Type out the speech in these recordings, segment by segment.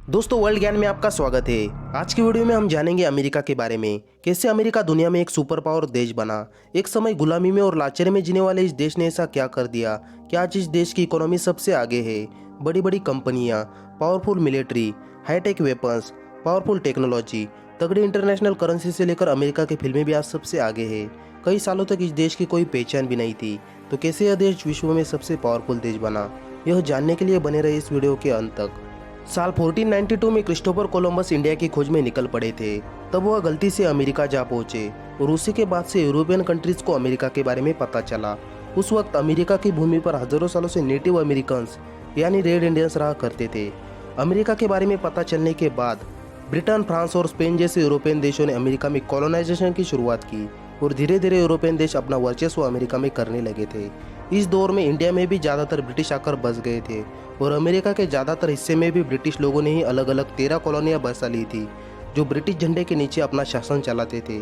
दोस्तों, वर्ल्ड ज्ञान में आपका स्वागत है। आज की वीडियो में हम जानेंगे अमेरिका के बारे में। कैसे अमेरिका दुनिया में एक सुपर पावर देश बना। एक समय गुलामी में और लाचारी में जीने वाले इस देश ने ऐसा क्या कर दिया कि आज इस देश की इकोनॉमी सबसे आगे है। बड़ी बड़ी कंपनियां, powerful military, high tech weapons, powerful technology, तगड़ी इंटरनेशनल करेंसी से लेकर अमेरिका की फिल्में भी आज सबसे आगे है। कई सालों तक इस देश की कोई पहचान भी नहीं थी, तो कैसे यह देश विश्व में सबसे पावरफुल देश बना, यह जानने के लिए बने रहे इस वीडियो के अंत तक। साल 1492 में क्रिस्टोफर कोलंबस इंडिया की खोज में निकल पड़े थे। तब वह गलती से अमेरिका जा पहुंचे और उसी के बाद से यूरोपियन कंट्रीज को अमेरिका के बारे में पता चला। उस वक्त अमेरिका की भूमि पर हजारों सालों से नेटिव अमेरिकन्स यानी रेड इंडियंस रहा करते थे। अमेरिका के बारे में पता चलने के बाद ब्रिटेन, फ्रांस और स्पेन जैसे यूरोपियन देशों ने अमेरिका में कॉलोनाइजेशन की शुरुआत की और धीरे धीरे यूरोपियन देश अपना वर्चस्व अमेरिका में करने लगे थे। इस दौर में इंडिया में भी ज़्यादातर ब्रिटिश आकर बस गए थे और अमेरिका के ज़्यादातर हिस्से में भी ब्रिटिश लोगों ने ही अलग अलग 13 कॉलोनियाँ बसा ली थी, जो ब्रिटिश झंडे के नीचे अपना शासन चलाते थे।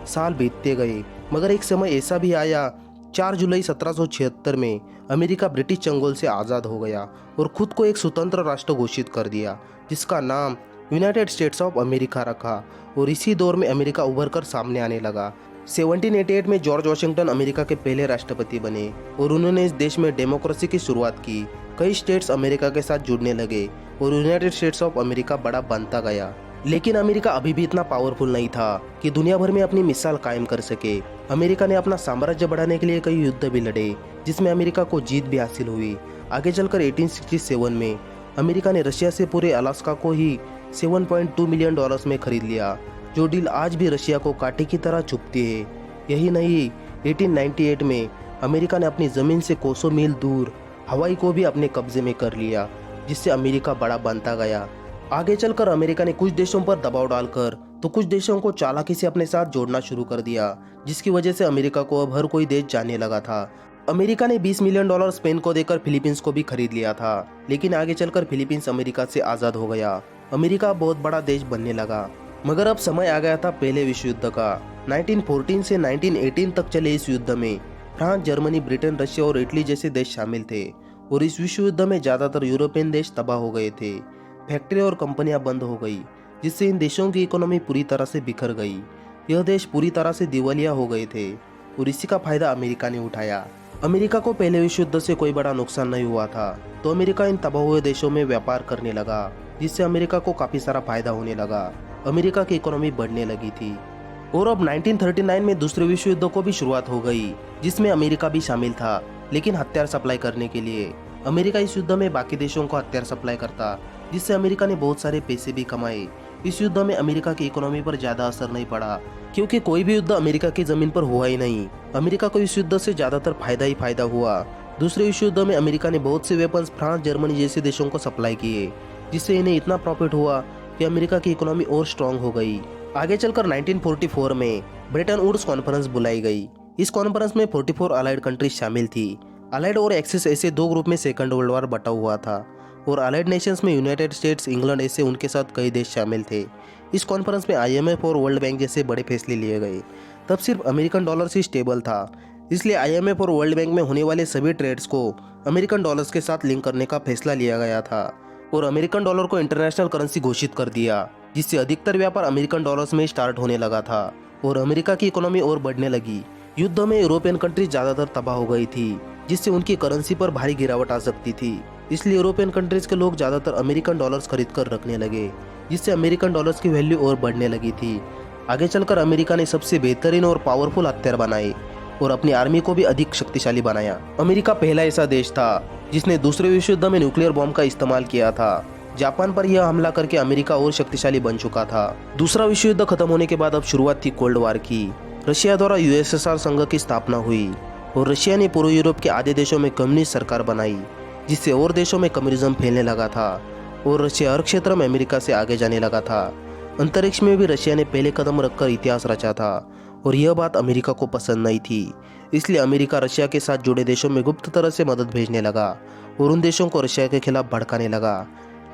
साल बीतते गए, मगर एक समय ऐसा भी आया 4 जुलाई 1776 में अमेरिका ब्रिटिश चंगुल से आज़ाद हो गया और खुद को एक स्वतंत्र राष्ट्र घोषित कर दिया, जिसका नाम यूनाइटेड स्टेट्स ऑफ अमेरिका रखा। और इसी दौर में अमेरिका उभर कर सामने आने लगा। 1788 में जॉर्ज वॉशिंगटन अमेरिका के पहले राष्ट्रपति बने और उन्होंने इस देश में डेमोक्रेसी की शुरुआत की। कई स्टेट्स अमेरिका के साथ जुड़ने लगे और यूनाइटेड स्टेट्स ऑफ अमेरिका बड़ा बनता गया। लेकिन अमेरिका अभी भी इतना पावरफुल नहीं था कि दुनिया भर में अपनी मिसाल कायम कर सके। अमेरिका ने अपना साम्राज्य बढ़ाने के लिए कई युद्ध भी लड़े, जिसमें अमेरिका को जीत भी हासिल हुई। आगे चलकर 1867 में अमेरिका ने रशिया से पूरे अलास्का को ही $7.2 मिलियन में खरीद लिया, जो डील आज भी रशिया को कांटे की तरह चुभती है। यही नहीं, 1898 में अमेरिका ने अपनी ज़मीन से कोसों मील दूर हवाई को भी अपने कब्जे में कर लिया, जिससे अमेरिका बड़ा बनता गया। आगे चलकर अमेरिका ने कुछ देशों पर दबाव डालकर तो कुछ देशों को चालाकी से अपने साथ जोड़ना शुरू कर दिया, जिसकी वजह से अमेरिका को अब हर कोई देश जानने लगा था। अमेरिका ने $20 मिलियन स्पेन को देकर फिलीपींस को भी खरीद लिया था, लेकिन आगे चलकर फिलीपींस अमेरिका से आज़ाद हो गया। अमेरिका बहुत बड़ा देश बनने लगा। मगर अब समय आ गया था पहले विश्व युद्ध का। 1914 से 1918 तक चले इस युद्ध में फ्रांस, जर्मनी, ब्रिटेन, रशिया और इटली जैसे देश शामिल थे और इस विश्व युद्ध में ज़्यादातर यूरोपियन देश तबाह हो गए थे। फैक्ट्री और कंपनियां बंद हो गई, जिससे इन देशों की इकोनॉमी पूरी तरह से बिखर गई। यह देश पूरी तरह से दिवालिया हो गए थे और इसी का फायदा अमेरिका ने उठाया। अमेरिका को पहले विश्व युद्ध से कोई बड़ा नुकसान नहीं हुआ था, तो अमेरिका इन तबाह हुए देशों में व्यापार करने लगा, जिससे अमेरिका को काफ़ी सारा फायदा होने लगा। अमेरिका की इकोनॉमी बढ़ने लगी थी। और अब 1939 में दूसरे विश्व युद्ध को भी शुरुआत हो गई, जिसमें अमेरिका भी शामिल था, लेकिन हथियार सप्लाई करने के लिए। अमेरिका इस युद्ध में बाकी देशों को हथियार सप्लाई करता, जिससे अमेरिका ने बहुत सारे पैसे भी कमाए। इस युद्ध में अमेरिका की इकोनॉमी पर ज़्यादा असर नहीं पड़ा, क्योंकि कोई भी युद्ध अमेरिका की ज़मीन पर हुआ ही नहीं। अमेरिका को इस युद्ध से ज़्यादातर फायदा ही फायदा हुआ। दूसरे विश्व युद्ध में अमेरिका ने बहुत से वेपन्स फ्रांस, जर्मनी जैसे देशों को सप्लाई किए, जिससे इन्हें इतना प्रॉफिट हुआ कि अमेरिका की इकोनॉमी और स्ट्रांग हो गई। आगे चलकर 1944 में ब्रेटन वुड्स कॉन्फ्रेंस बुलाई गई। इस कॉन्फ्रेंस में 44 अलाइड कंट्रीज शामिल थी। अलाइड और एक्सिस ऐसे दो ग्रुप में सेकंड वर्ल्ड वॉर बटा हुआ था और अलाइड नेशंस में यूनाइटेड स्टेट्स, इंग्लैंड ऐसे उनके साथ कई देश शामिल थे। इस कॉन्फ्रेंस में IMF और वर्ल्ड बैंक जैसे बड़े फैसले लिए गए। तब सिर्फ अमेरिकन डॉलर ही स्टेबल था, इसलिए IMF और वर्ल्ड बैंक में होने वाले सभी ट्रेड्स को अमेरिकन डॉलर्स के साथ लिंक करने का फैसला लिया गया था और अमेरिकन डॉलर को इंटरनेशनल करेंसी घोषित कर दिया, जिससे अधिकतर व्यापार अमेरिकन डॉलर्स में स्टार्ट होने लगा था और अमेरिका की इकोनॉमी और बढ़ने लगी। युद्ध में यूरोपियन कंट्रीज ज़्यादातर तबाह हो गई थी, जिससे उनकी करेंसी पर भारी गिरावट आ सकती थी। इसलिए यूरोपियन कंट्रीज के लोग ज़्यादातर अमेरिकन डॉलर्स खरीद कर रखने लगे, जिससे अमेरिकन डॉलर्स की वैल्यू और बढ़ने लगी थी। आगे चलकर अमेरिका ने सबसे बेहतरीन और पावरफुल हथियार बनाए और अपनी आर्मी को भी अधिक शक्तिशाली बनाया। अमेरिका पहला ऐसा देश था जिसने दूसरे विश्व युद्ध में न्यूक्लियर बॉम्ब का इस्तेमाल किया था। जापान पर यह हमला करके अमेरिका और शक्तिशाली बन चुका था। दूसरा विश्व युद्ध खत्म होने के बाद अब शुरुआत थी कोल्ड वॉर की। रशिया द्वारा USSR संघ की स्थापना हुई और रशिया ने पूर्व यूरोप के आधे देशों में कम्युनिस्ट सरकार बनाई, जिससे और देशों में कम्युनिज्म फैलने लगा था और रशिया हर क्षेत्र में अमेरिका से आगे जाने लगा था। अंतरिक्ष में भी रशिया ने पहले कदम रखकर इतिहास रचा था और यह बात अमेरिका को पसंद नहीं थी। इसलिए अमेरिका रशिया के साथ जुड़े देशों में गुप्त तरह से मदद भेजने लगा और उन देशों को रशिया के खिलाफ भड़काने लगा।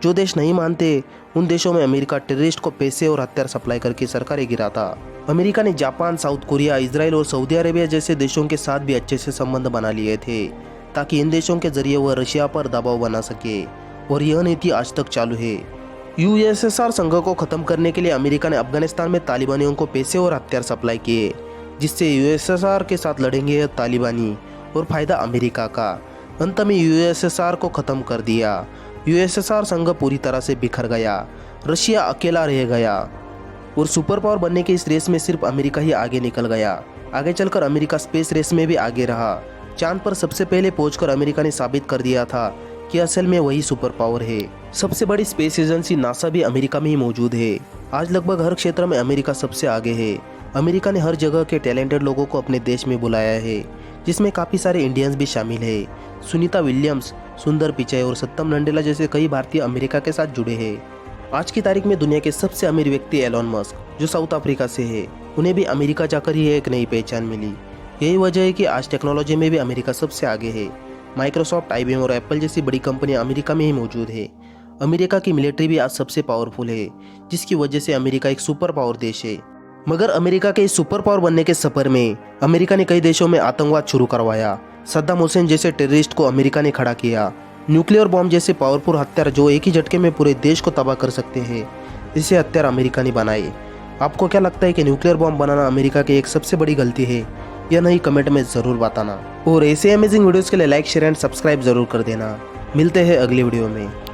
जो देश नहीं मानते उन देशों में अमेरिका टेररिस्ट को पैसे और हथियार सप्लाई करके सरकारें गिराता। अमेरिका ने जापान, साउथ कोरिया, इजराइल और सऊदी अरेबिया जैसे देशों के साथ भी अच्छे से संबंध बना लिए थे, ताकि इन देशों के जरिए वह रशिया पर दबाव बना सके और यह नीति आज तक चालू है। यूएसएसआर संघ को खत्म करने के लिए अमेरिका ने अफगानिस्तान में तालिबानियों को पैसे और हथियार सप्लाई किए, जिससे यूएसएसआर के साथ लड़ेंगे तालिबानी और फायदा अमेरिका का। अंत में यूएसएसआर को खत्म कर दिया। यूएसएसआर संघ पूरी तरह से बिखर गया, रशिया अकेला रह गया और सुपर पावर बनने के इस रेस में सिर्फ अमेरिका ही आगे निकल गया। आगे चलकर अमेरिका स्पेस रेस में भी आगे रहा। चांद पर सबसे पहले पहुंचकर अमेरिका ने साबित कर दिया था कि असल में वही सुपर पावर है। सबसे बड़ी स्पेस एजेंसी नासा भी अमेरिका में ही मौजूद है। आज लगभग हर क्षेत्र में अमेरिका सबसे आगे है। अमेरिका ने हर जगह के टैलेंटेड लोगों को अपने देश में बुलाया है, जिसमें काफ़ी सारे इंडियंस भी शामिल है। सुनीता विलियम्स, सुंदर पिचाई और सत्यम नंडेला जैसे कई भारतीय अमेरिका के साथ जुड़े हैं। आज की तारीख में दुनिया के सबसे अमीर व्यक्ति एलोन मस्क, जो साउथ अफ्रीका से है, उन्हें भी अमेरिका जाकर ही एक नई पहचान मिली। यही वजह है कि आज टेक्नोलॉजी में भी अमेरिका सबसे आगे है। माइक्रोसॉफ्ट, IBM और एप्पल जैसी बड़ी कंपनियां अमेरिका में ही मौजूद है। अमेरिका की मिलिट्री भी आज सबसे पावरफुल है, जिसकी वजह से अमेरिका एक सुपर पावर देश है। मगर अमेरिका के इस सुपर पावर बनने के सफर में अमेरिका ने कई देशों में आतंकवाद शुरू करवाया। सद्दाम हुसैन जैसे टेररिस्ट को अमेरिका ने खड़ा किया। न्यूक्लियर बॉम्ब जैसे पावरफुल हथियार जो एक ही झटके में पूरे देश को तबाह कर सकते हैं, इसे हथियार अमेरिका ने बनाए। आपको क्या लगता है कि न्यूक्लियर बॉम्ब बनाना अमेरिका की एक सबसे बड़ी गलती है या नहीं? कमेंट में ज़रूर बताना। और ऐसे अमेजिंग वीडियोस के लिए लाइक, शेयर एंड सब्सक्राइब जरूर कर देना। मिलते हैं अगली वीडियो में।